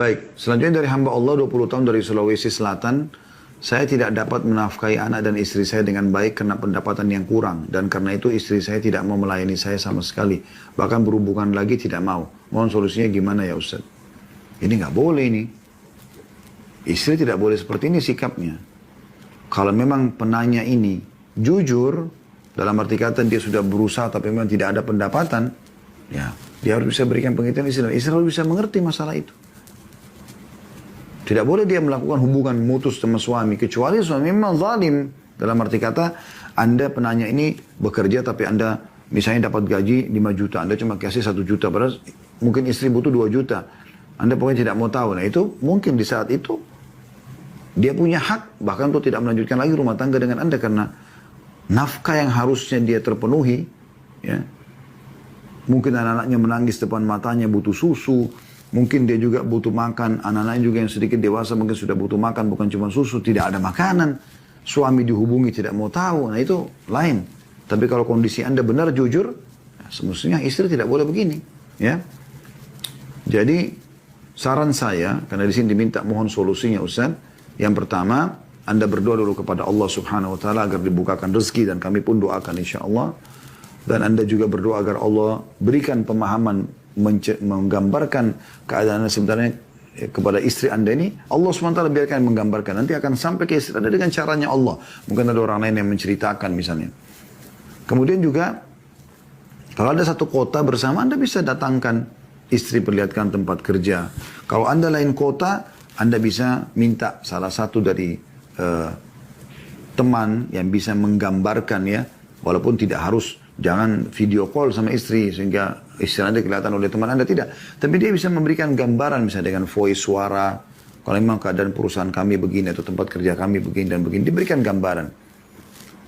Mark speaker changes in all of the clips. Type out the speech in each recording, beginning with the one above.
Speaker 1: Baik, selanjutnya dari hamba Allah 20 tahun dari Sulawesi Selatan, saya tidak dapat menafkahi anak dan istri saya dengan baik karena pendapatan yang kurang. Dan karena itu istri saya tidak mau melayani saya sama sekali. Bahkan berhubungan lagi tidak mau. Mohon solusinya gimana ya Ustaz? Ini nggak boleh ini. Istri tidak boleh seperti ini sikapnya. Kalau memang penanya ini jujur, dalam arti kata dia sudah berusaha tapi memang tidak ada pendapatan, ya dia harus bisa berikan pengertian istri. Dan istri harus bisa mengerti masalah itu. Tidak boleh dia melakukan hubungan mutus sama suami. Kecuali suami memang zalim. Dalam arti kata, Anda penanya ini bekerja tapi Anda misalnya dapat gaji 5 juta. Anda cuma kasih 1 juta. Padahal mungkin istri butuh 2 juta. Anda pokoknya tidak mau tahu. Nah itu mungkin di saat itu dia punya hak. Bahkan untuk tidak melanjutkan lagi rumah tangga dengan Anda. Karena nafkah yang harusnya dia terpenuhi. Ya, mungkin anak-anaknya menangis depan matanya butuh susu. Mungkin dia juga butuh makan, anak-anaknya juga yang sedikit dewasa mungkin sudah butuh makan, bukan cuma susu, tidak ada makanan. Suami dihubungi tidak mau tahu, nah itu lain. Tapi kalau kondisi Anda benar jujur, ya semestinya istri tidak boleh begini. Ya. Jadi saran saya, karena di sini diminta mohon solusinya Ustaz. Yang pertama, Anda berdoa dulu kepada Allah Subhanahu Wa Taala agar dibukakan rezeki dan kami pun doakan insya Allah. Dan Anda juga berdoa agar Allah berikan pemahaman menggambarkan keadaan sebenarnya kepada istri Anda ini. Allah SWT biarkan menggambarkan. Nanti akan sampai ke istri Anda dengan caranya Allah. Mungkin ada orang lain yang menceritakan misalnya. Kemudian juga kalau ada satu kota bersama, Anda bisa datangkan istri, perlihatkan tempat kerja. Kalau Anda lain kota, Anda bisa minta salah satu dari teman yang bisa menggambarkan ya. Walaupun tidak harus, jangan video call sama istri sehingga istri Anda kelihatan oleh teman Anda, tidak. Tapi dia bisa memberikan gambaran misalnya dengan voice suara. Kalau memang keadaan perusahaan kami begini atau tempat kerja kami begini dan begini, diberikan gambaran.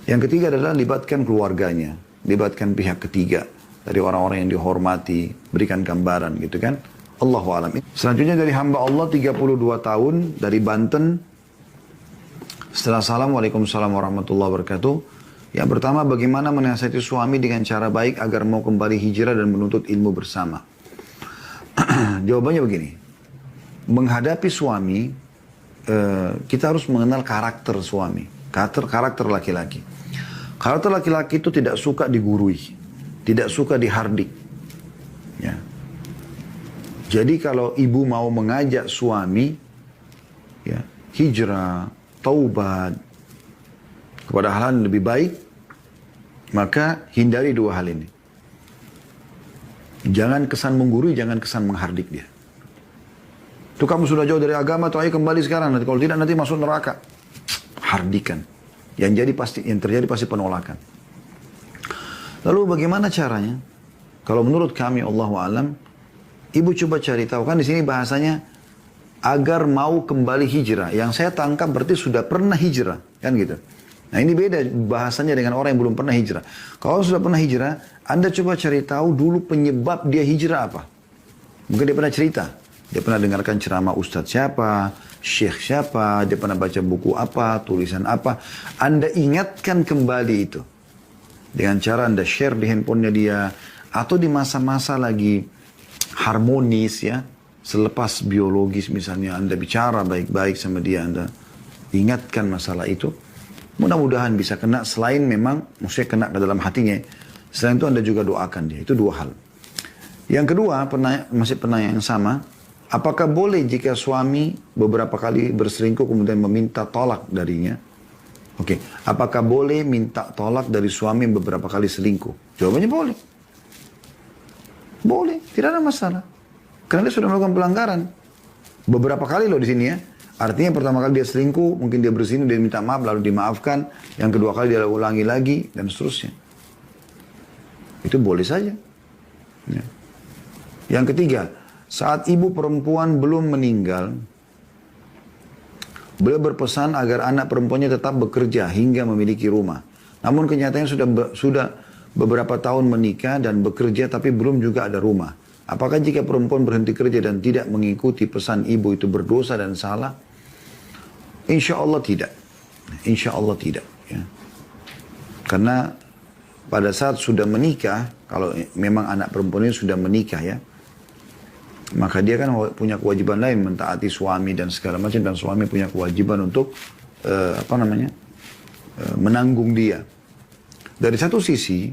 Speaker 1: Yang ketiga adalah libatkan keluarganya, libatkan pihak ketiga dari orang-orang yang dihormati, berikan gambaran gitu kan. Allahu a'lam. Selanjutnya dari hamba Allah 32 tahun dari Banten. Setelah Assalamualaikum warahmatullahi wabarakatuh. Yang pertama, bagaimana menasihati suami dengan cara baik agar mau kembali hijrah dan menuntut ilmu bersama? Jawabannya begini. Menghadapi suami, kita harus mengenal karakter suami. Karakter laki-laki. Karakter laki-laki itu tidak suka digurui. Tidak suka dihardik. Ya. Jadi kalau ibu mau mengajak suami, ya, hijrah, taubat, kepada hal yang lebih baik, maka hindari dua hal ini. Jangan kesan menggurui, jangan kesan menghardik dia. Itu kamu sudah jauh dari agama, tuh ayo kembali sekarang. Nanti kalau tidak nanti masuk neraka. Hardikan. Yang terjadi pasti penolakan. Lalu bagaimana caranya? Kalau menurut kami Allahu a'lam, ibu coba cari tahu, kan di sini bahasanya agar mau kembali hijrah. Yang saya tangkap berarti sudah pernah hijrah, kan gitu. Nah ini beda bahasanya dengan orang yang belum pernah hijrah. Kalau sudah pernah hijrah, Anda coba cari tahu dulu penyebab dia hijrah apa. Mungkin dia pernah cerita. Dia pernah dengarkan ceramah ustadz siapa, syekh siapa, dia pernah baca buku apa, tulisan apa. Anda ingatkan kembali itu. Dengan cara Anda share di handphonenya dia. Atau di masa-masa lagi harmonis ya. Selepas biologis misalnya Anda bicara baik-baik sama dia. Anda ingatkan masalah itu. Mudah-mudahan bisa kena selain memang, maksudnya kena ke dalam hatinya. Selain itu Anda juga doakan dia. Itu dua hal. Yang kedua, masih penanya yang sama. Apakah boleh jika suami beberapa kali berselingkuh kemudian meminta tolak darinya? Oke. Apakah boleh minta tolak dari suami yang beberapa kali selingkuh? Jawabannya boleh. Boleh. Tidak ada masalah. Karena dia sudah melakukan pelanggaran. Beberapa kali loh di sini ya. Artinya pertama kali dia selingkuh, mungkin dia berzina, dia minta maaf, lalu dimaafkan. Yang kedua kali dia ulangi lagi, dan seterusnya. Itu boleh saja. Ya. Yang ketiga, saat ibu perempuan belum meninggal, beliau berpesan agar anak perempuannya tetap bekerja hingga memiliki rumah. Namun kenyataannya sudah beberapa tahun menikah dan bekerja tapi belum juga ada rumah. Apakah jika perempuan berhenti kerja dan tidak mengikuti pesan ibu itu berdosa dan salah? Insya Allah tidak. Insya Allah tidak. Ya. Karena pada saat sudah menikah, kalau memang anak perempuan ini sudah menikah ya, Maka dia kan punya kewajiban lain mentaati suami dan segala macam, dan suami punya kewajiban untuk menanggung dia. Dari satu sisi,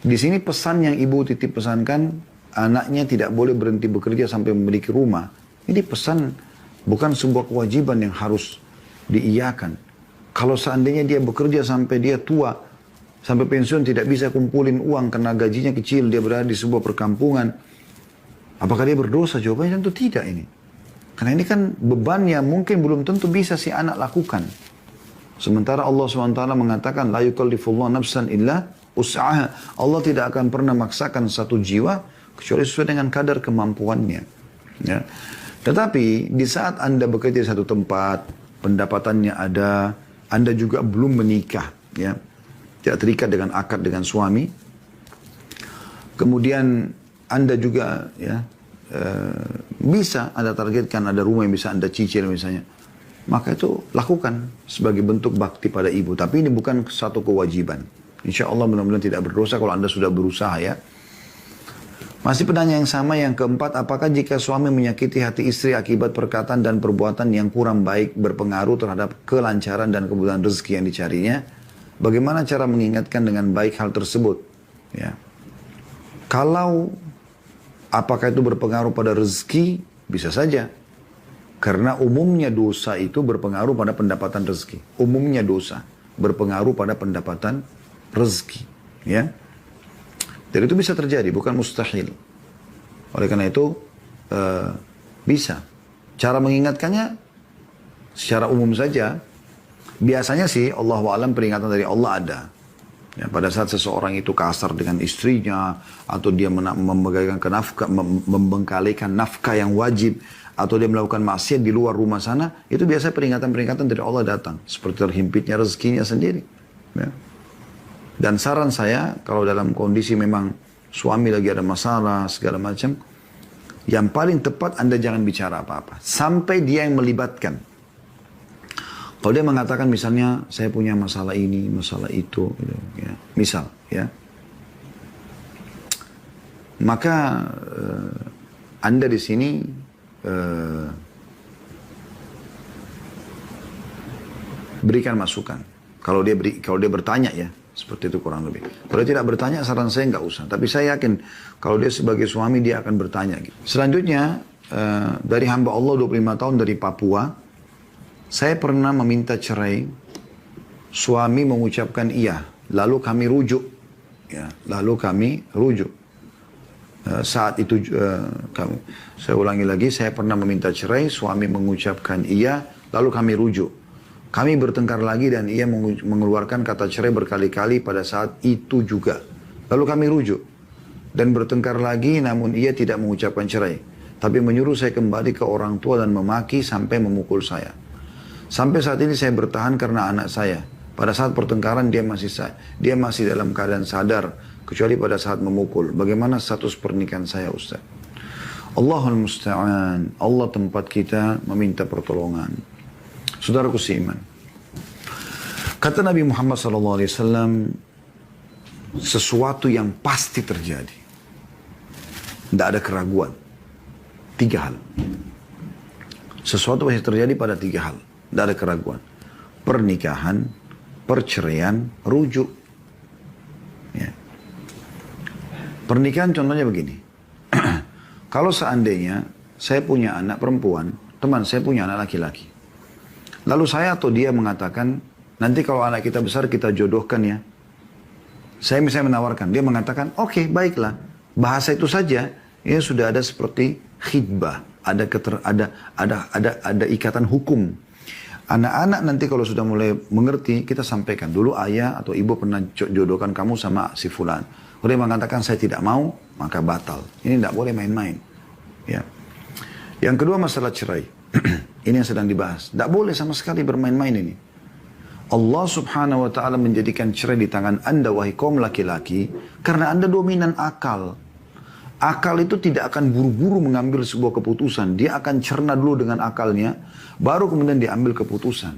Speaker 1: di sini pesan yang ibu titip pesankan, anaknya tidak boleh berhenti bekerja sampai memiliki rumah. Ini pesan bukan sebuah kewajiban yang harus diiyakan. Kalau seandainya dia bekerja sampai dia tua, sampai pensiun tidak bisa kumpulin uang karena gajinya kecil, dia berada di sebuah perkampungan, apakah dia berdosa? Jawabannya tentu tidak ini. Karena ini kan beban yang mungkin belum tentu bisa si anak lakukan. Sementara Allah SWT mengatakan, la yukallifullah nafsan illa usaha. Allah tidak akan pernah maksakan satu jiwa kecuali sesuai dengan kadar kemampuannya. Ya. Tetapi di saat Anda bekerja di satu tempat, pendapatannya ada, Anda juga belum menikah, ya, tidak terikat dengan akad dengan suami. Kemudian Anda juga bisa Anda targetkan ada rumah yang bisa Anda cicil misalnya. Maka itu lakukan sebagai bentuk bakti pada ibu. Tapi ini bukan satu kewajiban. Insya Allah mudah-mudahan tidak berdosa kalau Anda sudah berusaha ya. Masih pertanyaan yang sama yang keempat, apakah jika suami menyakiti hati istri akibat perkataan dan perbuatan yang kurang baik berpengaruh terhadap kelancaran dan kebutuhan rezeki yang dicarinya? Bagaimana cara mengingatkan dengan baik hal tersebut? Ya. Kalau apakah itu berpengaruh pada rezeki? Bisa saja. Karena umumnya dosa itu berpengaruh pada pendapatan rezeki. Umumnya dosa berpengaruh pada pendapatan rezeki. Ya. Dan itu bisa terjadi, bukan mustahil. Oleh karena itu, bisa. Cara mengingatkannya secara umum saja. Biasanya sih, Allahu a'lam peringatan dari Allah ada. Ya, pada saat seseorang itu kasar dengan istrinya, atau dia membengkalikan nafkah yang wajib, atau dia melakukan maksiat di luar rumah sana, itu biasanya peringatan-peringatan dari Allah datang. Seperti terhimpitnya rezekinya sendiri. Ya. Dan saran saya, kalau dalam kondisi memang suami lagi ada masalah, segala macam, yang paling tepat Anda jangan bicara apa-apa. Sampai dia yang melibatkan. Kalau dia mengatakan misalnya, saya punya masalah ini, masalah itu, ya, misal, ya. Maka Anda di sini berikan masukan. Kalau dia bertanya ya, seperti itu kurang lebih. Kalau dia tidak bertanya, saran saya nggak usah. Tapi saya yakin kalau dia sebagai suami dia akan bertanya. Gitu. Selanjutnya dari hamba Allah 25 tahun dari Papua, saya pernah meminta cerai. Suami mengucapkan iya, lalu kami rujuk. Ya, lalu kami rujuk. Saat itu saya ulangi lagi, saya pernah meminta cerai, suami mengucapkan iya, lalu kami rujuk. Kami bertengkar lagi dan ia mengeluarkan kata cerai berkali-kali pada saat itu juga. Lalu kami rujuk dan bertengkar lagi, namun ia tidak mengucapkan cerai, tapi menyuruh saya kembali ke orang tua dan memaki sampai memukul saya. Sampai saat ini saya bertahan karena anak saya. Pada saat pertengkaran dia masih dalam keadaan sadar, kecuali pada saat memukul. Bagaimana status pernikahan saya, Ustaz? Allahul Musta'an. Allah tempat kita meminta pertolongan. Saudaraku seiman. Kata Nabi Muhammad SAW, sesuatu yang pasti terjadi. Tidak ada keraguan. 3 hal. Sesuatu pasti terjadi pada 3 hal. Tidak ada keraguan. Pernikahan, perceraian, rujuk. Ya. Pernikahan contohnya begini. Kalau seandainya saya punya anak perempuan, teman saya punya anak laki-laki. Lalu saya atau dia mengatakan, nanti kalau anak kita besar kita jodohkan ya. Saya misalnya menawarkan, dia mengatakan, oke, baiklah. Bahasa itu saja, ya sudah ada seperti khidbah, ada ikatan hukum. Anak-anak nanti kalau sudah mulai mengerti, kita sampaikan dulu ayah atau ibu pernah jodohkan kamu sama si fulan. Kalau dia mengatakan saya tidak mau, maka batal. Ini tidak boleh main-main. Ya. Yang kedua masalah cerai. Ini yang sedang dibahas. Tidak boleh sama sekali bermain-main ini. Allah subhanahu wa ta'ala menjadikan cerai di tangan Anda, wahai kaum laki-laki, karena Anda dominan akal. Akal itu tidak akan buru-buru mengambil sebuah keputusan. Dia akan cerna dulu dengan akalnya, baru kemudian diambil keputusan.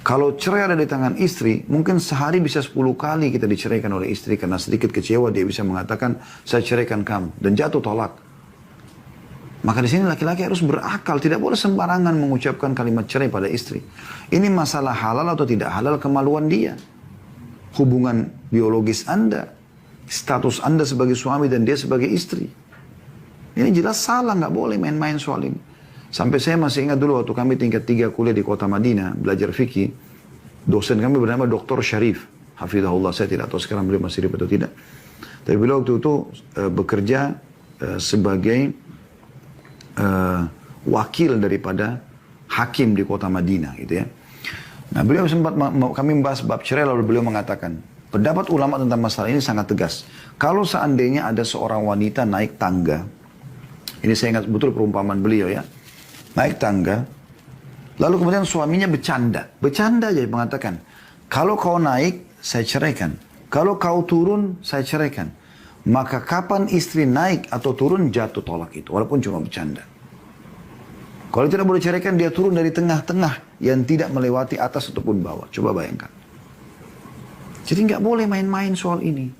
Speaker 1: Kalau cerai ada di tangan istri, mungkin sehari bisa 10 kali kita diceraikan oleh istri, karena sedikit kecewa dia bisa mengatakan, saya ceraikan kamu, dan jatuh tolak. Maka di sini laki-laki harus berakal, tidak boleh sembarangan mengucapkan kalimat cerai pada istri. Ini masalah halal atau tidak halal kemaluan dia. Hubungan biologis Anda, status Anda sebagai suami dan dia sebagai istri. Ini jelas salah, nggak boleh main-main soal ini. Sampai saya masih ingat dulu waktu kami tingkat 3 kuliah di kota Madinah, belajar fikih, dosen kami bernama Dr. Syarif, hafizahullah, saya tidak tahu sekarang beliau masih hidup atau tidak. Tapi beliau waktu itu bekerja sebagai wakil daripada hakim di kota Madinah gitu ya. Nah beliau sempat kami membahas bab cerai, lalu beliau mengatakan pendapat ulama tentang masalah ini sangat tegas. Kalau seandainya ada seorang wanita naik tangga, ini saya ingat betul perumpamaan beliau ya, naik tangga, lalu kemudian suaminya bercanda aja mengatakan, kalau kau naik saya ceraikan, kalau kau turun saya ceraikan. Maka kapan istri naik atau turun jatuh tolak itu, walaupun cuma bercanda. Kalau tidak boleh ceraikan, dia turun dari tengah-tengah yang tidak melewati atas ataupun bawah. Coba bayangkan. Jadi nggak boleh main-main soal ini.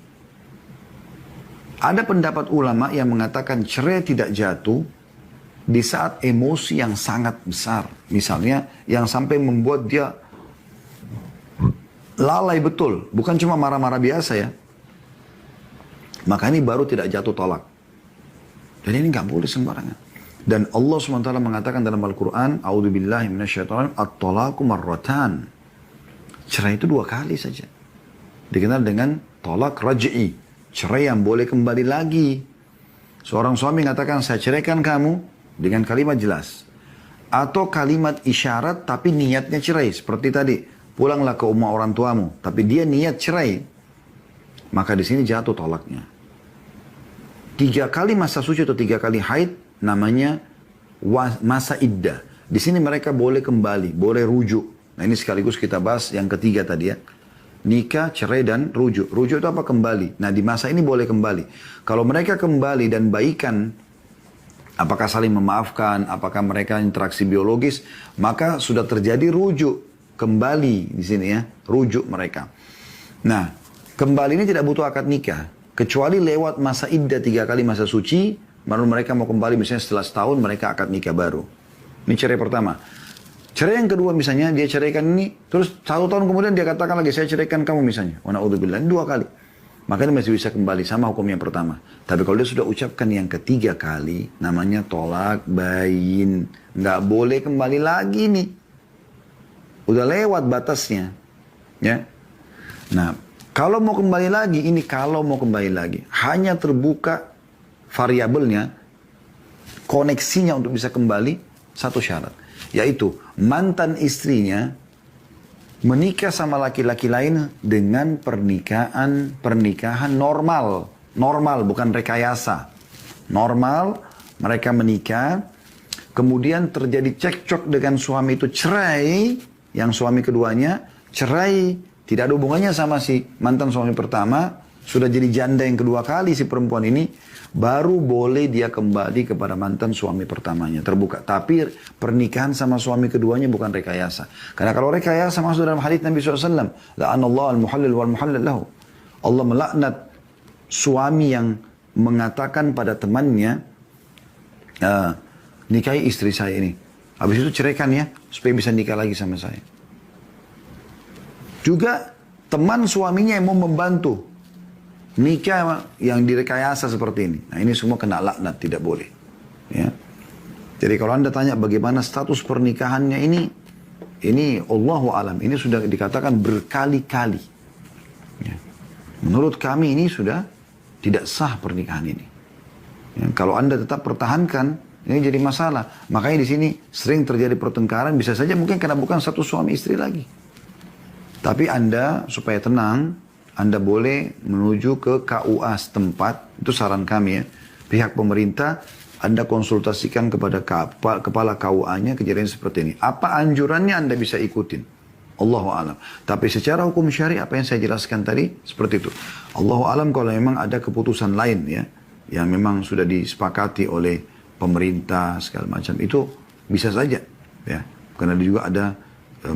Speaker 1: Ada pendapat ulama yang mengatakan cerai tidak jatuh di saat emosi yang sangat besar. Misalnya yang sampai membuat dia lalai betul, bukan cuma marah-marah biasa ya. Maka ini baru tidak jatuh tolak. Dan ini nggak boleh sembarangan. Dan Allah SWT mengatakan dalam Al-Quran, A'udzubillahi minasyaitonir rajim, at-talaqu marratan. Cerai itu 2 kali saja. Dikenal dengan tolak raj'i. Cerai yang boleh kembali lagi. Seorang suami mengatakan, saya ceraikan kamu dengan kalimat jelas. Atau kalimat isyarat tapi niatnya cerai. Seperti tadi, pulanglah ke rumah orang tuamu. Tapi dia niat cerai. Maka di sini jatuh tolaknya. 3 kali masa suci atau 3 kali haid namanya masa iddah. Di sini mereka boleh kembali, boleh rujuk. Nah ini sekaligus kita bahas yang ketiga tadi ya. Nikah, cerai dan rujuk. Rujuk itu apa? Kembali. Nah di masa ini boleh kembali. Kalau mereka kembali dan baikan, apakah saling memaafkan, apakah mereka interaksi biologis, maka sudah terjadi rujuk kembali di sini ya, rujuk mereka. Nah, kembali ini tidak butuh akad nikah, kecuali lewat masa iddah 3 kali masa suci, baru mereka mau kembali misalnya setelah setahun mereka akad nikah baru. Ini cerai pertama. Cerai yang kedua misalnya dia ceraikan ini, terus 1 tahun kemudian dia katakan lagi saya ceraikan kamu misalnya. Wa na'udzubillah, 2 kali. Maka ini masih bisa kembali sama hukum yang pertama. Tapi kalau dia sudah ucapkan yang ketiga kali, namanya tolak bayin. Nggak boleh kembali lagi nih. Udah lewat batasnya. Ya. Nah, kalau mau kembali lagi, ini kalau mau kembali lagi. Hanya terbuka variabelnya, koneksinya untuk bisa kembali, 1 syarat. Yaitu, mantan istrinya menikah sama laki-laki lain dengan pernikahan normal. Normal, bukan rekayasa. Normal, mereka menikah, kemudian terjadi cekcok dengan suami itu cerai, yang suami keduanya cerai, tidak ada hubungannya sama si mantan suami pertama, sudah jadi janda yang kedua kali si perempuan ini, baru boleh dia kembali kepada mantan suami pertamanya, terbuka. Tapi pernikahan sama suami keduanya bukan rekayasa. Karena kalau rekayasa masuk dalam hadits Nabi SAW, la'anallahu al-muhallil wal-muhallil lahu. Allah melaknat suami yang mengatakan pada temannya, nikahi istri saya ini. Habis itu ceraikan ya, supaya bisa nikah lagi sama saya. Juga teman suaminya yang mau membantu nikah yang direkayasa seperti ini. Nah ini semua kena laknat, tidak boleh. Ya. Jadi kalau Anda tanya bagaimana status pernikahannya ini Allahu alam, ini sudah dikatakan berkali-kali. Ya. Menurut kami ini sudah tidak sah pernikahan ini. Ya. Kalau Anda tetap pertahankan, ini jadi masalah. Makanya di sini sering terjadi pertengkaran, bisa saja mungkin karena bukan satu suami istri lagi. Tapi Anda supaya tenang, Anda boleh menuju ke KUA setempat, itu saran kami ya. Pihak pemerintah, Anda konsultasikan kepada kepala KUA-nya kejadian seperti ini. Apa anjurannya Anda bisa ikutin. Allahu alam. Tapi secara hukum syari apa yang saya jelaskan tadi, seperti itu. Allahu alam kalau memang ada keputusan lain ya, yang memang sudah disepakati oleh pemerintah segala macam, itu bisa saja ya. Karena juga ada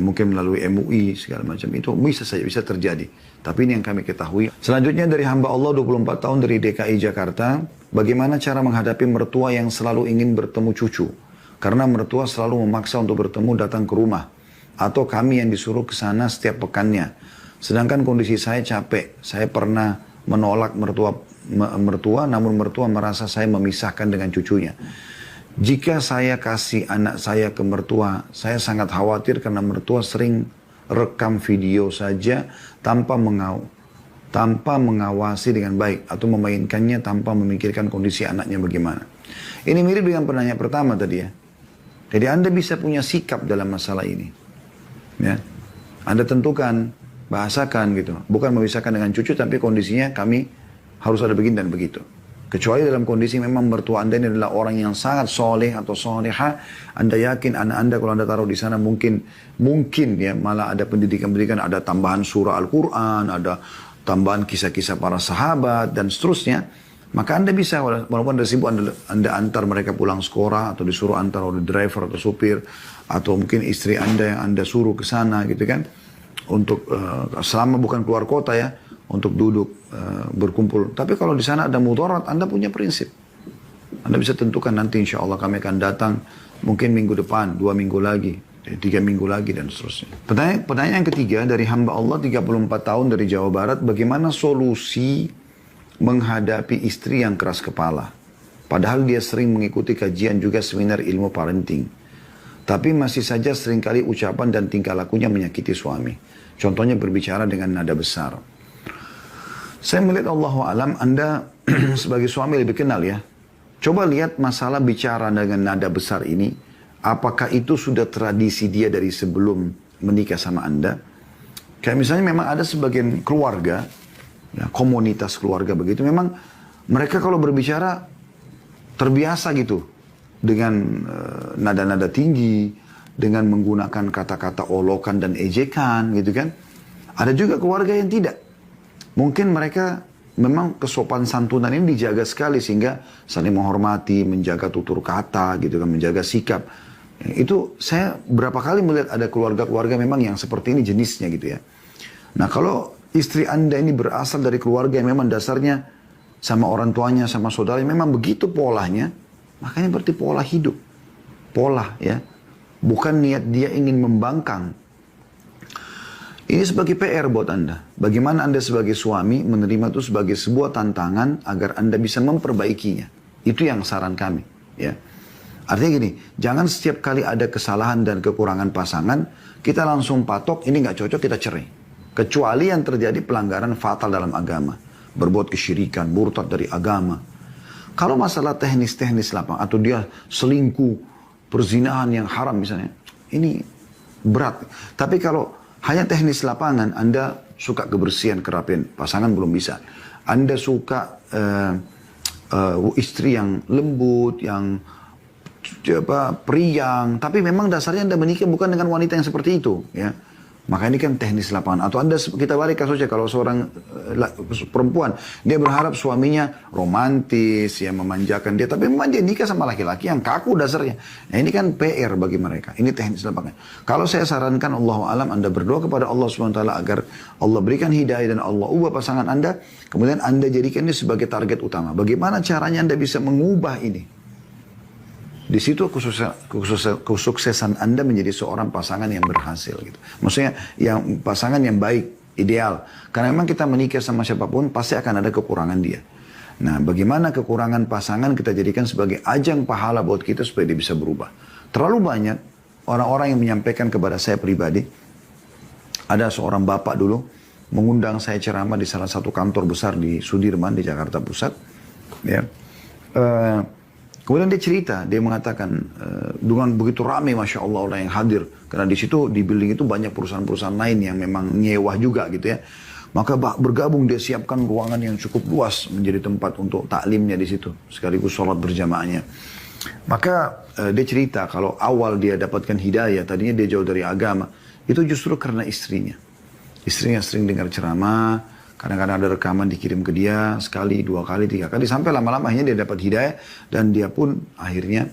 Speaker 1: mungkin melalui MUI segala macam, itu bisa saja, bisa terjadi. Tapi ini yang kami ketahui. Selanjutnya dari hamba Allah 24 tahun dari DKI Jakarta. bagaimana cara menghadapi mertua yang selalu ingin bertemu cucu. Karena mertua selalu memaksa untuk bertemu datang ke rumah. Atau kami yang disuruh ke sana setiap pekannya. Sedangkan kondisi saya capek. Saya pernah menolak mertua, namun mertua merasa saya memisahkan dengan cucunya. Jika saya kasih anak saya ke mertua, saya sangat khawatir karena mertua sering rekam video saja tanpa mengawasi dengan baik atau memainkannya tanpa memikirkan kondisi anaknya bagaimana. Ini mirip dengan penanya pertama tadi ya. Jadi Anda bisa punya sikap dalam masalah ini. Ya. Anda tentukan, bahasakan gitu. Bukan memisahkan dengan cucu tapi kondisinya kami harus ada begini dan begitu. Kecuali dalam kondisi memang mertua Anda ini adalah orang yang sangat soleh atau soleha, Anda yakin anak Anda kalau Anda taruh di sana mungkin ya malah ada pendidikan-pendidikan, ada tambahan surah Al-Quran, ada tambahan kisah-kisah para sahabat dan seterusnya. Maka Anda bisa, walaupun Anda sibuk, Anda antar mereka pulang sekolah atau disuruh antar oleh driver atau supir atau mungkin istri Anda yang Anda suruh ke sana gitu kan, untuk selama bukan keluar kota ya. Untuk duduk berkumpul. Tapi kalau di sana ada mudarat, Anda punya prinsip. Anda bisa tentukan nanti insya Allah kami akan datang mungkin minggu depan, 2 minggu lagi, 3 minggu lagi dan seterusnya. Pertanyaan yang ketiga dari hamba Allah 34 tahun dari Jawa Barat, bagaimana solusi menghadapi istri yang keras kepala? Padahal dia sering mengikuti kajian juga seminar ilmu parenting. Tapi masih saja seringkali ucapan dan tingkah lakunya menyakiti suami. Contohnya berbicara dengan nada besar. Saya melihat Allahu'alam Anda sebagai suami lebih kenal ya. Coba lihat masalah bicara dengan nada besar ini. Apakah itu sudah tradisi dia dari sebelum menikah sama Anda? Kayak misalnya memang ada sebagian keluarga, ya, komunitas keluarga begitu. Memang mereka kalau berbicara terbiasa gitu. Dengan nada-nada tinggi. Dengan menggunakan kata-kata olokan dan ejekan gitu kan. Ada juga keluarga yang tidak. Mungkin mereka memang kesopan santunan ini dijaga sekali sehingga saling menghormati, menjaga tutur kata gitu kan, menjaga sikap. Itu saya berapa kali melihat ada keluarga-keluarga memang yang seperti ini jenisnya gitu ya. Nah kalau istri Anda ini berasal dari keluarga yang memang dasarnya sama orang tuanya, sama saudaranya memang begitu polanya, makanya berarti pola hidup. Pola ya. Bukan niat dia ingin membangkang. Ini sebagai PR buat Anda. Bagaimana Anda sebagai suami menerima itu sebagai sebuah tantangan agar Anda bisa memperbaikinya. Itu yang saran kami. Ya. Artinya gini, jangan setiap kali ada kesalahan dan kekurangan pasangan, kita langsung patok, ini nggak cocok, kita cerai. Kecuali yang terjadi pelanggaran fatal dalam agama. Berbuat kesyirikan, murtad dari agama. Kalau masalah teknis-teknis lapang, atau dia selingkuh, perzinahan yang haram misalnya, ini berat. Tapi kalau hanya teknis lapangan, Anda suka kebersihan, kerapian, pasangan belum bisa. Anda suka istri yang lembut, yang periang, tapi memang dasarnya Anda menikah bukan dengan wanita yang seperti itu, ya. Maka ini kan teknis lapangan. Atau kita balik kasusnya kalau seorang perempuan, dia berharap suaminya romantis, ya memanjakan dia. Tapi memang dia nikah sama laki-laki yang kaku dasarnya. Nah ini kan PR bagi mereka. Ini teknis lapangan. Kalau saya sarankan Allahu'alam Anda berdoa kepada Allah SWT agar Allah berikan hidayah dan Allah ubah pasangan Anda. Kemudian Anda jadikan ini sebagai target utama. Bagaimana caranya Anda bisa mengubah ini? Di situ kesuksesan Anda menjadi seorang pasangan yang berhasil gitu. Maksudnya yang pasangan yang baik, ideal. Karena memang kita menikah sama siapapun pasti akan ada kekurangan dia. Nah, bagaimana kekurangan pasangan kita jadikan sebagai ajang pahala buat kita supaya dia bisa berubah. Terlalu banyak orang-orang yang menyampaikan kepada saya pribadi. Ada seorang bapak dulu mengundang saya ceramah di salah satu kantor besar di Sudirman di Jakarta Pusat. Ya. Kemudian dia cerita, dia mengatakan dengan begitu ramai Masya Allah orang yang hadir. Karena di situ, di building itu banyak perusahaan-perusahaan lain yang memang nyewa juga gitu ya. Maka bergabung dia siapkan ruangan yang cukup luas menjadi tempat untuk taklimnya di situ. Sekaligus sholat berjamaahnya. Maka dia cerita kalau awal dia dapatkan hidayah, tadinya dia jauh dari agama. Itu justru karena istrinya. Istrinya sering dengar ceramah. Kadang-kadang ada rekaman dikirim ke dia sekali, 2 kali, 3 kali. Sampai lama-lama akhirnya dia dapat hidayah. Dan dia pun akhirnya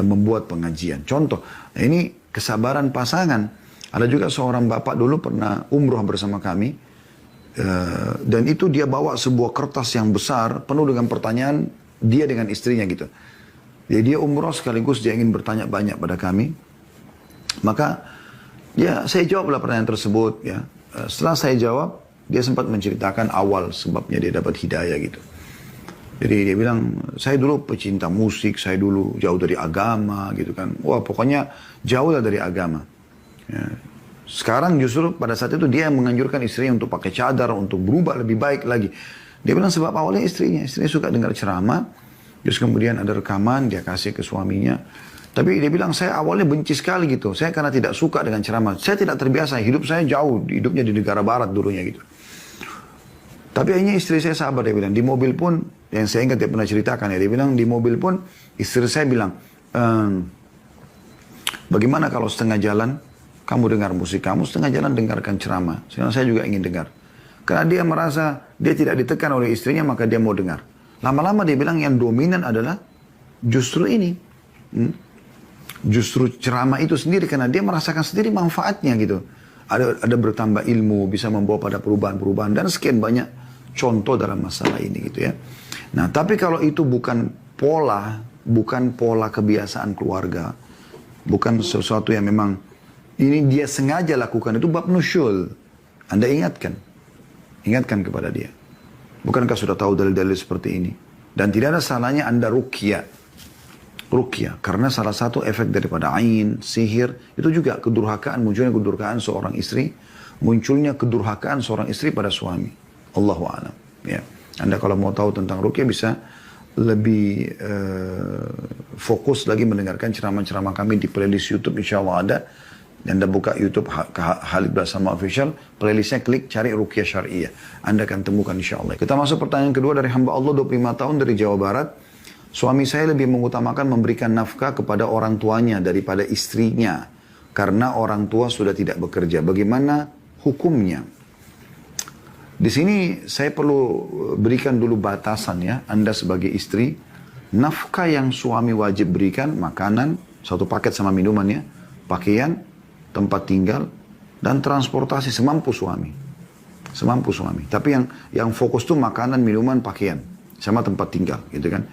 Speaker 1: membuat pengajian. Contoh, nah ini kesabaran pasangan. Ada juga seorang bapak dulu pernah umroh bersama kami. Dan itu dia bawa sebuah kertas yang besar penuh dengan pertanyaan dia dengan istrinya gitu. Jadi dia umroh sekaligus dia ingin bertanya banyak pada kami. Maka ya saya jawablah pertanyaan tersebut ya. Setelah saya jawab, dia sempat menceritakan awal sebabnya dia dapat hidayah gitu. Jadi dia bilang, saya dulu pecinta musik, saya dulu jauh dari agama gitu kan. Wah pokoknya jauh lah dari agama. Ya. Sekarang justru pada saat itu dia menganjurkan istrinya untuk pakai cadar, untuk berubah lebih baik lagi. Dia bilang sebab awalnya istrinya suka dengar ceramah. Terus kemudian ada rekaman, dia kasih ke suaminya. Tapi dia bilang, saya awalnya benci sekali gitu. Saya karena tidak suka dengan ceramah. Saya tidak terbiasa, hidup saya jauh, hidupnya di negara barat dulunya gitu. Tapi akhirnya istri saya sabar, dia bilang. Di mobil pun, yang saya ingat dia pernah ceritakan ya, dia bilang di mobil pun istri saya bilang, bagaimana kalau setengah jalan kamu dengar musik kamu, setengah jalan dengarkan ceramah. Saya juga ingin dengar. Karena dia merasa dia tidak ditekan oleh istrinya, maka dia mau dengar. Lama-lama dia bilang yang dominan adalah justru ini. Justru ceramah itu sendiri, karena dia merasakan sendiri manfaatnya gitu. Ada bertambah ilmu, bisa membawa pada perubahan-perubahan, dan sekian banyak contoh dalam masalah ini gitu ya. Nah, tapi kalau itu bukan pola kebiasaan keluarga, bukan sesuatu yang memang ini dia sengaja lakukan, itu bab nusyul. Anda ingatkan kepada dia. Bukankah sudah tahu dalil-dalil seperti ini? Dan tidak ada salahnya Anda ruqyah, karena salah satu efek daripada ain, sihir, itu juga munculnya kedurhakaan seorang istri, munculnya kedurhakaan seorang istri pada suami. Allahu a'lam. Ya. Anda kalau mau tahu tentang ruqyah bisa lebih fokus lagi mendengarkan ceramah-ceramah kami di playlist YouTube, insya Allah ada. Anda buka YouTube Khalid Basalamah Official, playlistnya klik cari ruqyah syariah. Anda akan temukan insya Allah. Kita masuk pertanyaan kedua dari hamba Allah 25 tahun dari Jawa Barat. Suami saya lebih mengutamakan memberikan nafkah kepada orang tuanya daripada istrinya. Karena orang tua sudah tidak bekerja. Bagaimana hukumnya? Di sini saya perlu berikan dulu batasan ya. Anda sebagai istri, nafkah yang suami wajib berikan, makanan, satu paket sama minumannya, pakaian, tempat tinggal, dan transportasi semampu suami. Semampu suami. Tapi yang fokus tuh makanan, minuman, pakaian, sama tempat tinggal gitu kan.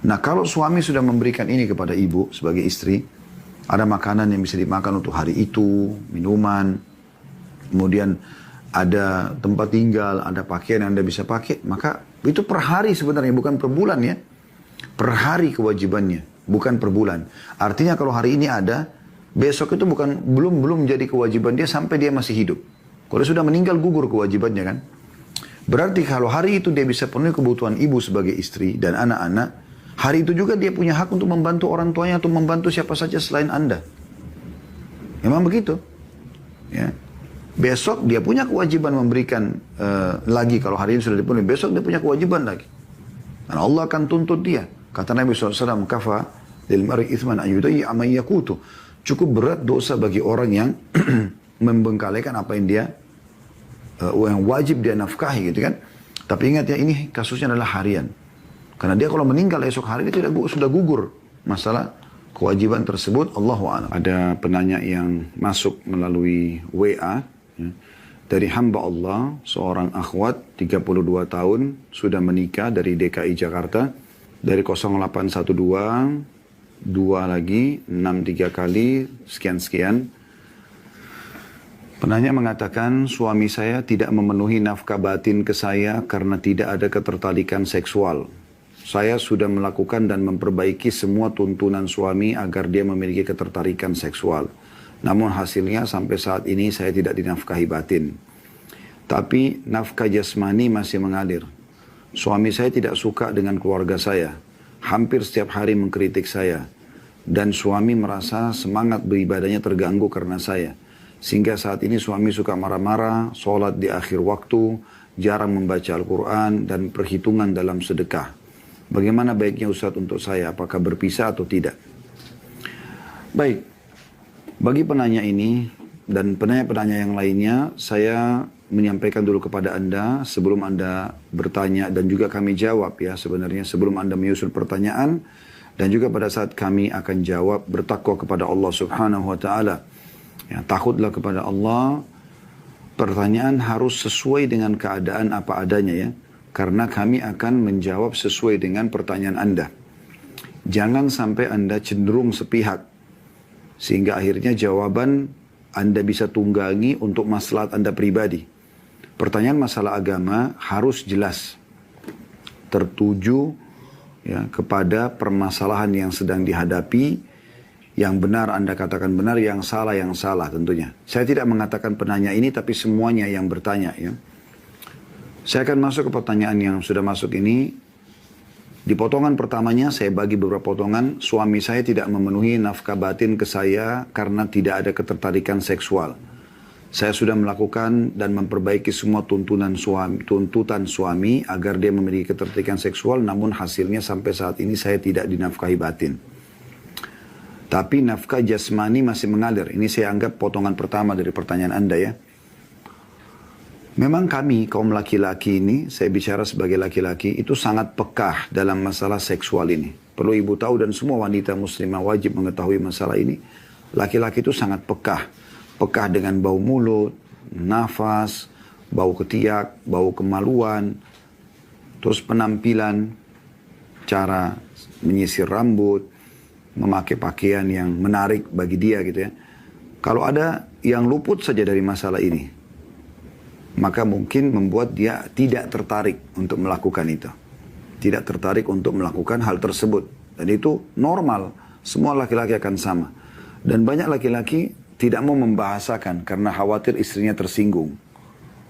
Speaker 1: Nah kalau suami sudah memberikan ini kepada ibu sebagai istri, ada makanan yang bisa dimakan untuk hari itu, minuman, kemudian ada tempat tinggal, ada pakaian yang Anda bisa pakai, maka itu per hari sebenarnya, bukan per bulan ya. Per hari kewajibannya, bukan per bulan. Artinya kalau hari ini ada, besok itu belum jadi kewajiban dia sampai dia masih hidup. Kalau dia sudah meninggal gugur kewajibannya kan. Berarti kalau hari itu dia bisa penuhi kebutuhan ibu sebagai istri dan anak-anak, hari itu juga dia punya hak untuk membantu orang tuanya atau membantu siapa saja selain Anda. Memang begitu. Ya. Besok dia punya kewajiban memberikan lagi. Kalau hari ini sudah dipenuhi, besok dia punya kewajiban lagi. Dan Allah akan tuntut dia. Kata Nabi SAW, kafa lil mar'i ithman ayyudai amman yakutu. Cukup berat dosa bagi orang yang membengkalikan apa yang dia yang wajib dia nafkahi gitu kan. Tapi ingat ya, ini kasusnya adalah harian. Karena dia kalau meninggal esok hari dia sudah gugur masalah kewajiban tersebut. Allahu a'lam. Ada penanya yang masuk melalui WA. Ya. Dari hamba Allah, seorang akhwat 32 tahun, sudah menikah dari DKI Jakarta, dari 0812, 2 lagi, 63 kali, sekian-sekian. Penanya mengatakan, suami saya tidak memenuhi nafkah batin ke saya karena tidak ada ketertarikan seksual. Saya sudah melakukan dan memperbaiki semua tuntunan suami agar dia memiliki ketertarikan seksual. Namun hasilnya sampai saat ini saya tidak dinafkahi batin. Tapi nafkah jasmani masih mengalir. Suami saya tidak suka dengan keluarga saya. Hampir setiap hari mengkritik saya. Dan suami merasa semangat beribadahnya terganggu karena saya. Sehingga saat ini suami suka marah-marah, sholat di akhir waktu, jarang membaca Al-Quran, dan perhitungan dalam sedekah. Bagaimana baiknya Ustadz untuk saya? Apakah berpisah atau tidak? Baik. Bagi penanya ini dan penanya-penanya yang lainnya, saya menyampaikan dulu kepada Anda sebelum Anda bertanya dan juga kami jawab ya sebenarnya sebelum Anda menyusun pertanyaan dan juga pada saat kami akan jawab, bertakwa kepada Allah Subhanahu wa taala. Ya, takutlah kepada Allah. Pertanyaan harus sesuai dengan keadaan apa adanya ya. karena kami akan menjawab sesuai dengan pertanyaan Anda. Jangan sampai Anda cenderung sepihak, sehingga akhirnya jawaban Anda bisa tunggangi untuk maslahat Anda pribadi. Pertanyaan masalah agama harus jelas, tertuju ya, kepada permasalahan yang sedang dihadapi. Yang benar Anda katakan benar, yang salah tentunya. Saya tidak mengatakan penanya ini, tapi semuanya yang bertanya ya. Saya akan masuk ke pertanyaan yang sudah masuk ini. Di potongan pertamanya saya bagi beberapa potongan. Suami saya tidak memenuhi nafkah batin ke saya karena tidak ada ketertarikan seksual. Saya sudah melakukan dan memperbaiki semua tuntutan suami agar dia memiliki ketertarikan seksual, namun hasilnya sampai saat ini saya tidak dinafkahi batin. Tapi nafkah jasmani masih mengalir. Ini saya anggap potongan pertama dari pertanyaan Anda ya. Memang kami kaum laki-laki ini, saya bicara sebagai laki-laki, itu sangat pekah dalam masalah seksual ini. Perlu ibu tahu dan semua wanita muslimah wajib mengetahui masalah ini. Laki-laki itu sangat pekah. Pekah dengan bau mulut, nafas, bau ketiak, bau kemaluan, terus penampilan, cara menyisir rambut, memakai pakaian yang menarik bagi dia gitu ya. Kalau ada yang luput saja dari masalah ini, maka mungkin membuat dia tidak tertarik untuk melakukan itu. Tidak tertarik untuk melakukan hal tersebut. Dan itu normal. Semua laki-laki akan sama. Dan banyak laki-laki tidak mau membahasakan karena khawatir istrinya tersinggung.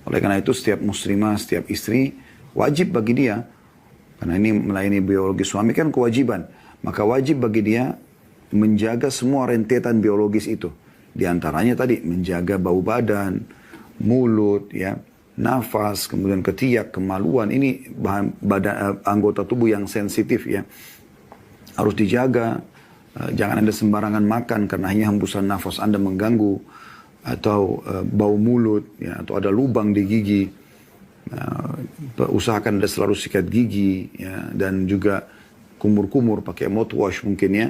Speaker 1: Oleh karena itu setiap muslimah, setiap istri wajib bagi dia, karena ini melayani biologi suami kan kewajiban, maka wajib bagi dia menjaga semua rentetan biologis itu. Di antaranya tadi menjaga bau badan, mulut, ya, nafas, kemudian ketiak, kemaluan. Ini anggota tubuh yang sensitif ya. Harus dijaga. Jangan Anda sembarangan makan karena hanya hembusan nafas Anda mengganggu. Atau bau mulut, ya, atau ada lubang di gigi. Usahakan Anda selalu sikat gigi, ya, dan juga kumur-kumur pakai mouthwash mungkin ya.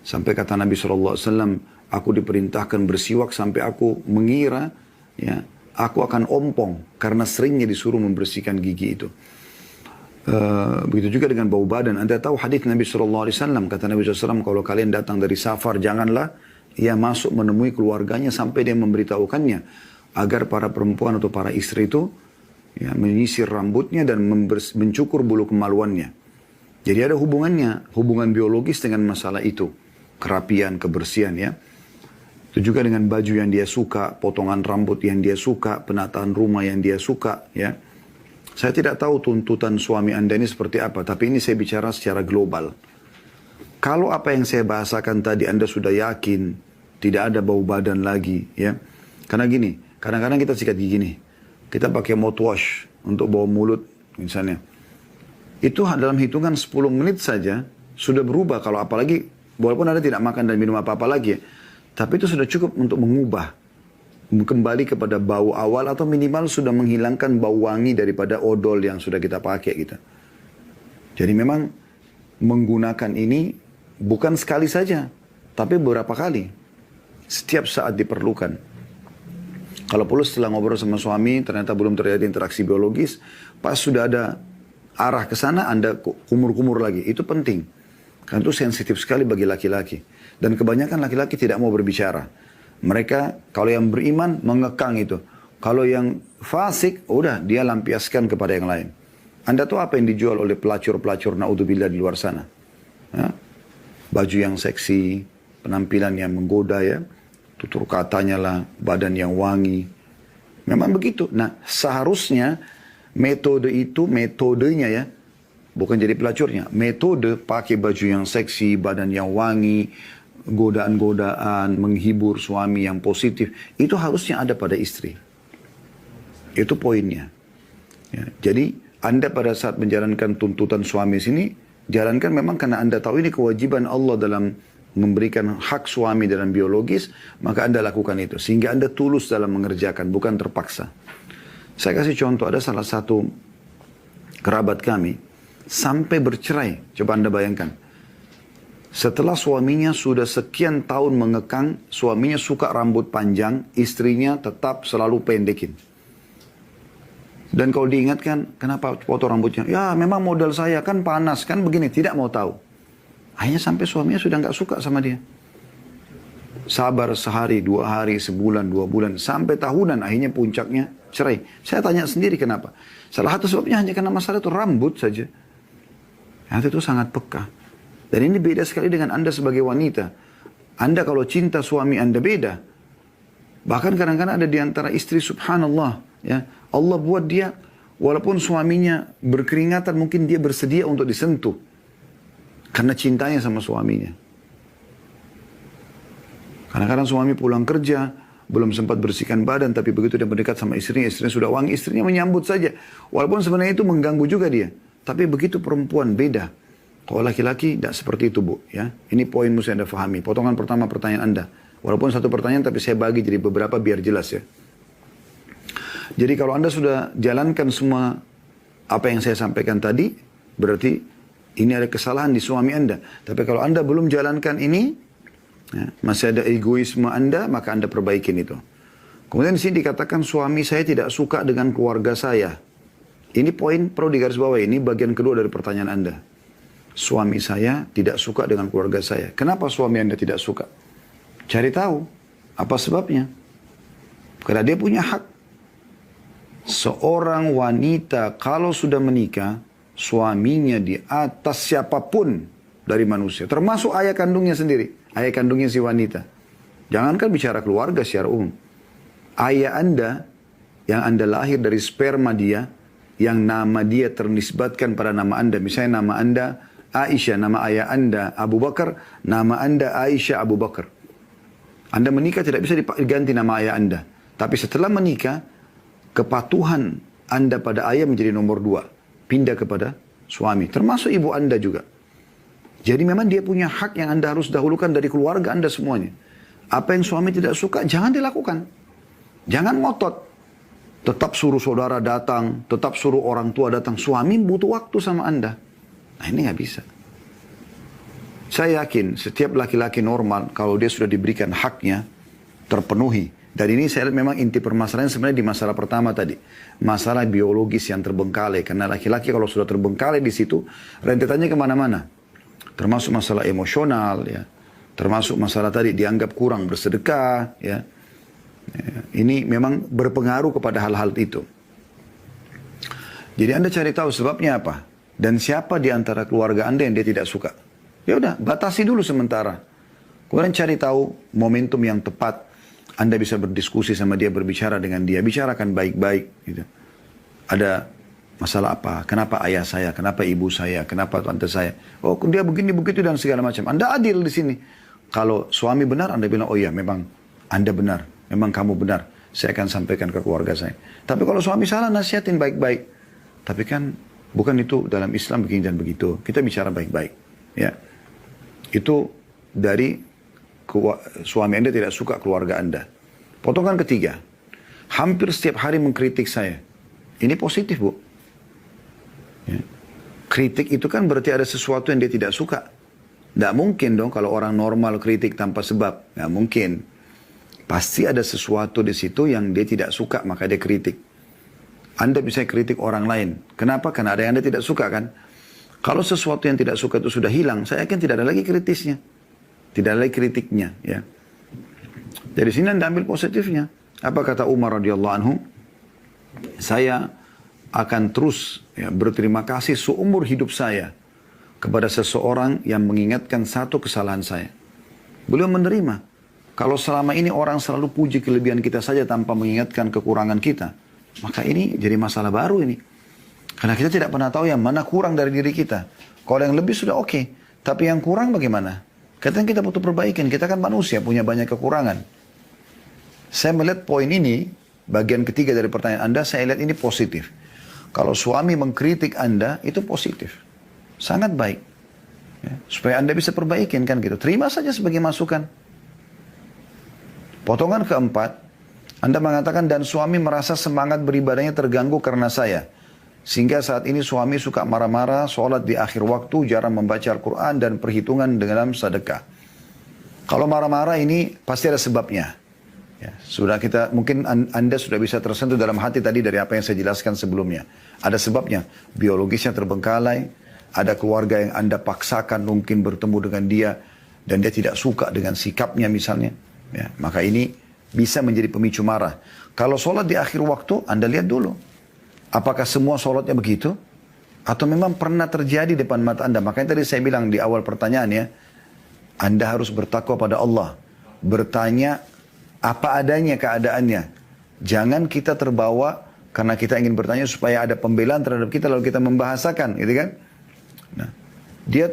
Speaker 1: Sampai kata Nabi SAW, aku diperintahkan bersiwak sampai aku mengira ya, aku akan ompong karena seringnya disuruh membersihkan gigi itu. Begitu juga dengan bau badan. Anda tahu hadis Nabi SAW, kata Nabi SAW, kalau kalian datang dari safar, janganlah ia masuk menemui keluarganya sampai dia memberitahukannya, agar para perempuan atau para istri itu ya, menyisir rambutnya dan mencukur bulu kemaluannya. Jadi ada hubungannya, hubungan biologis dengan masalah itu. Kerapian, kebersihan ya. Itu juga dengan baju yang dia suka, potongan rambut yang dia suka, penataan rumah yang dia suka ya. Saya tidak tahu tuntutan suami Anda ini seperti apa, tapi ini saya bicara secara global. Kalau apa yang saya bahasakan tadi Anda sudah yakin, tidak ada bau badan lagi ya. Karena gini, kadang-kadang kita sikat gigi nih. Kita pakai mouthwash untuk bau mulut misalnya. Itu dalam hitungan 10 menit saja sudah berubah. Kalau apalagi, walaupun Anda tidak makan dan minum apa-apa lagi ya, tapi itu sudah cukup untuk mengubah. Kembali kepada bau awal atau minimal sudah menghilangkan bau wangi daripada odol yang sudah kita pakai gitu. Jadi memang menggunakan ini bukan sekali saja, tapi beberapa kali. Setiap saat diperlukan. Kalau perlu setelah ngobrol sama suami, ternyata belum terjadi interaksi biologis, pas sudah ada arah ke sana, Anda kumur-kumur lagi. Itu penting. Karena itu sensitif sekali bagi laki-laki. Dan kebanyakan laki-laki tidak mau berbicara. Mereka, kalau yang beriman, mengekang itu. Kalau yang fasik, udah dia lampiaskan kepada yang lain. Anda tahu apa yang dijual oleh pelacur-pelacur na'udzubillah di luar sana? Ya? Baju yang seksi, penampilan yang menggoda ya. Tutur katanya lah, badan yang wangi. Memang begitu. Nah, seharusnya metode itu, metodenya ya, bukan jadi pelacurnya. Metode pakai baju yang seksi, badan yang wangi, godaan-godaan, menghibur suami yang positif, itu harusnya ada pada istri. Itu poinnya. Ya, jadi Anda pada saat menjalankan tuntutan suami sini, jalankan memang karena Anda tahu ini kewajiban Allah dalam memberikan hak suami dalam biologis, maka Anda lakukan itu. Sehingga Anda tulus dalam mengerjakan, bukan terpaksa. Saya kasih contoh, ada salah satu kerabat kami, sampai bercerai. Coba Anda bayangkan. Setelah suaminya sudah sekian tahun mengekang, suaminya suka rambut panjang, istrinya tetap selalu pendekin. Dan kalau diingatkan, kenapa potong rambutnya? Ya memang modal saya kan panas, kan begini. Tidak mau tahu. Akhirnya sampai suaminya sudah nggak suka sama dia. Sabar sehari, 2 hari, sebulan, 2 bulan, sampai tahunan. Akhirnya puncaknya cerai. Saya tanya sendiri kenapa. Salah satu sebabnya hanya karena masalah itu rambut saja. Itu sangat peka. Dan ini beda sekali dengan Anda sebagai wanita. Anda kalau cinta suami Anda beda. Bahkan kadang-kadang ada di antara istri, subhanallah, ya, Allah buat dia, walaupun suaminya berkeringatan, mungkin dia bersedia untuk disentuh. Karena cintanya sama suaminya. Kadang-kadang suami pulang kerja, belum sempat bersihkan badan, tapi begitu dia mendekat sama istrinya sudah wangi, istrinya menyambut saja. Walaupun sebenarnya itu mengganggu juga dia. Tapi begitu perempuan beda. Kalau laki-laki tidak seperti itu, Bu. Ya. Ini poin mesti Anda fahami. Potongan pertama pertanyaan Anda. Walaupun satu pertanyaan, tapi saya bagi jadi beberapa biar jelas ya. Jadi kalau Anda sudah jalankan semua apa yang saya sampaikan tadi, berarti ini ada kesalahan di suami Anda. Tapi kalau Anda belum jalankan ini, ya, masih ada egoisme Anda, maka Anda perbaikin itu. Kemudian di sini dikatakan suami saya tidak suka dengan keluarga saya. Ini poin perlu digarisbawahi. Ini bagian kedua dari pertanyaan Anda. Suami saya tidak suka dengan keluarga saya. Kenapa suami Anda tidak suka? Cari tahu apa sebabnya. Karena dia punya hak. Seorang wanita kalau sudah menikah, suaminya di atas siapapun dari manusia. Termasuk ayah kandungnya sendiri. Ayah kandungnya si wanita. Jangankan bicara keluarga secara umum. Ayah Anda yang Anda lahir dari sperma dia, yang nama dia ternisbatkan pada nama Anda. Misalnya nama Anda Aisyah, nama ayah Anda Abu Bakar, nama Anda Aisyah Abu Bakar. Anda menikah tidak bisa diganti nama ayah Anda. Tapi setelah menikah, kepatuhan Anda pada ayah menjadi nomor 2. Pindah kepada suami. Termasuk ibu Anda juga. Jadi memang dia punya hak yang Anda harus dahulukan dari keluarga Anda semuanya. Apa yang suami tidak suka, jangan dilakukan. Jangan ngotot. Tetap suruh saudara datang, tetap suruh orang tua datang. Suami butuh waktu sama Anda. Nah ini nggak bisa. Saya yakin setiap laki-laki normal, kalau dia sudah diberikan haknya, terpenuhi. Dan ini saya lihat memang inti permasalahan sebenarnya di masalah pertama tadi. Masalah biologis yang terbengkalai. Karena laki-laki kalau sudah terbengkalai di situ, rentetannya kemana-mana. Termasuk masalah emosional, ya. Termasuk masalah tadi dianggap kurang bersedekah, ya. Ini memang berpengaruh kepada hal-hal itu. Jadi Anda cari tahu sebabnya apa. Dan siapa di antara keluarga Anda yang dia tidak suka. Ya udah, batasi dulu sementara. Kemudian cari tahu momentum yang tepat. Anda bisa berdiskusi sama dia, berbicara dengan dia. Bicarakan baik-baik. Gitu. Ada masalah apa? Kenapa ayah saya? Kenapa ibu saya? Kenapa tante saya? Oh dia begini, begitu dan segala macam. Anda adil di sini. Kalau suami benar, Anda bilang, oh iya memang Anda benar. Memang kamu benar. Saya akan sampaikan ke keluarga saya. Tapi kalau suami salah, nasihatin baik-baik. Tapi kan bukan itu dalam Islam begini dan begitu. Kita bicara baik-baik. Ya. Itu dari suami Anda tidak suka keluarga Anda. Potongan ketiga. Hampir setiap hari mengkritik saya. Ini positif, Bu. Ya. Kritik itu kan berarti ada sesuatu yang dia tidak suka. Tidak mungkin dong kalau orang normal kritik tanpa sebab. Tidak mungkin. Pasti ada sesuatu di situ yang dia tidak suka, maka dia kritik. Anda bisa kritik orang lain. Kenapa? Karena ada yang Anda tidak suka kan? Kalau sesuatu yang tidak suka itu sudah hilang, saya yakin tidak ada lagi kritisnya. Tidak ada lagi kritiknya. Ya. Dari sini Anda ambil positifnya. Apa kata Umar radhiyallahu anhu? Saya akan terus berterima kasih seumur hidup saya kepada seseorang yang mengingatkan satu kesalahan saya. Beliau menerima. Kalau selama ini orang selalu puji kelebihan kita saja tanpa mengingatkan kekurangan kita, maka ini jadi masalah baru ini. Karena kita tidak pernah tahu yang mana kurang dari diri kita. Kalau yang lebih sudah oke. Tapi yang kurang bagaimana? Kadang kita butuh perbaikan. Kita kan manusia, punya banyak kekurangan. Saya melihat poin ini, bagian ketiga dari pertanyaan Anda, saya lihat ini positif. Kalau suami mengkritik Anda, itu positif. Sangat baik. Ya, supaya Anda bisa perbaikin kan gitu. Terima saja sebagai masukan. Potongan keempat, Anda mengatakan, dan suami merasa semangat beribadahnya terganggu karena saya. Sehingga saat ini suami suka marah-marah, sholat di akhir waktu, jarang membaca Al-Quran, dan perhitungan dalam sedekah. Kalau marah-marah ini pasti ada sebabnya. Ya, sudah kita, mungkin Anda sudah bisa tersentuh dalam hati tadi dari apa yang saya jelaskan sebelumnya. Ada sebabnya, biologisnya terbengkalai, ada keluarga yang Anda paksakan mungkin bertemu dengan dia, dan dia tidak suka dengan sikapnya misalnya. Ya, maka ini bisa menjadi pemicu marah. Kalau sholat di akhir waktu, Anda lihat dulu. Apakah semua sholatnya begitu? Atau memang pernah terjadi depan mata Anda? Makanya tadi saya bilang di awal pertanyaannya, Anda harus bertakwa pada Allah. Bertanya apa adanya keadaannya. Jangan kita terbawa karena kita ingin bertanya supaya ada pembelaan terhadap kita lalu kita membahasakan, gitu kan? Nah,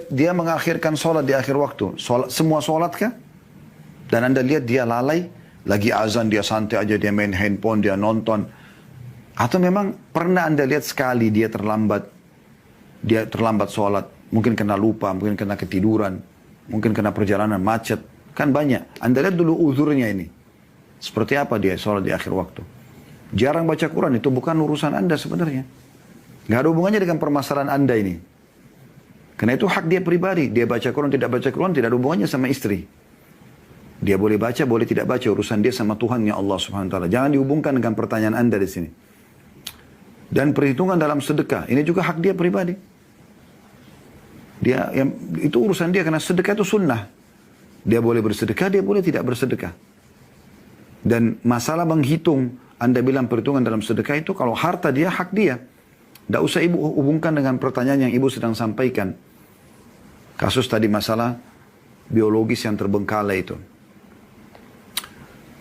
Speaker 1: dia mengakhirkan sholat di akhir waktu. Semua sholat kah? Dan Anda lihat dia lalai, lagi azan dia santai aja, dia main handphone, dia nonton. Atau memang pernah Anda lihat sekali dia terlambat sholat, mungkin kena lupa, mungkin kena ketiduran, mungkin kena perjalanan macet, kan banyak. Anda lihat dulu uzurnya ini. Seperti apa dia sholat di akhir waktu. Jarang baca Quran, itu bukan urusan Anda sebenarnya. Nggak ada hubungannya dengan permasalahan Anda ini. Karena itu hak dia pribadi. Dia baca Quran, tidak baca Quran, tidak ada hubungannya sama istri. Dia boleh baca, boleh tidak baca. Urusan dia sama Tuhannya Allah Subhanahu Wa Taala. Jangan dihubungkan dengan pertanyaan Anda di sini. Dan perhitungan dalam sedekah, ini juga hak dia pribadi. Itu urusan dia, karena sedekah itu sunnah. Dia boleh bersedekah, dia boleh tidak bersedekah. Dan masalah menghitung, Anda bilang perhitungan dalam sedekah itu, kalau harta dia, hak dia. Tidak usah ibu hubungkan dengan pertanyaan yang ibu sedang sampaikan. Kasus tadi masalah biologis yang terbengkalai itu.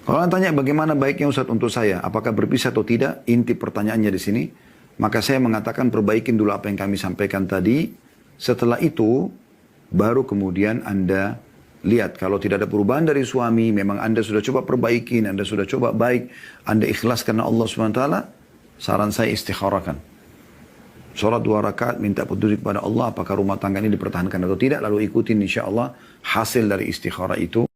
Speaker 1: Kalau Anda tanya bagaimana baiknya Ustaz untuk saya, apakah berpisah atau tidak, inti pertanyaannya di sini, maka saya mengatakan perbaikin dulu apa yang kami sampaikan tadi. Setelah itu, baru kemudian Anda lihat, kalau tidak ada perubahan dari suami, memang Anda sudah coba perbaikin, Anda sudah coba baik, Anda ikhlas karena Allah SWT, saran saya istikharahkan. Sholat 2 rakaat, minta petunjuk kepada Allah, apakah rumah tangga ini dipertahankan atau tidak, lalu ikutin insya Allah hasil dari istikharah itu.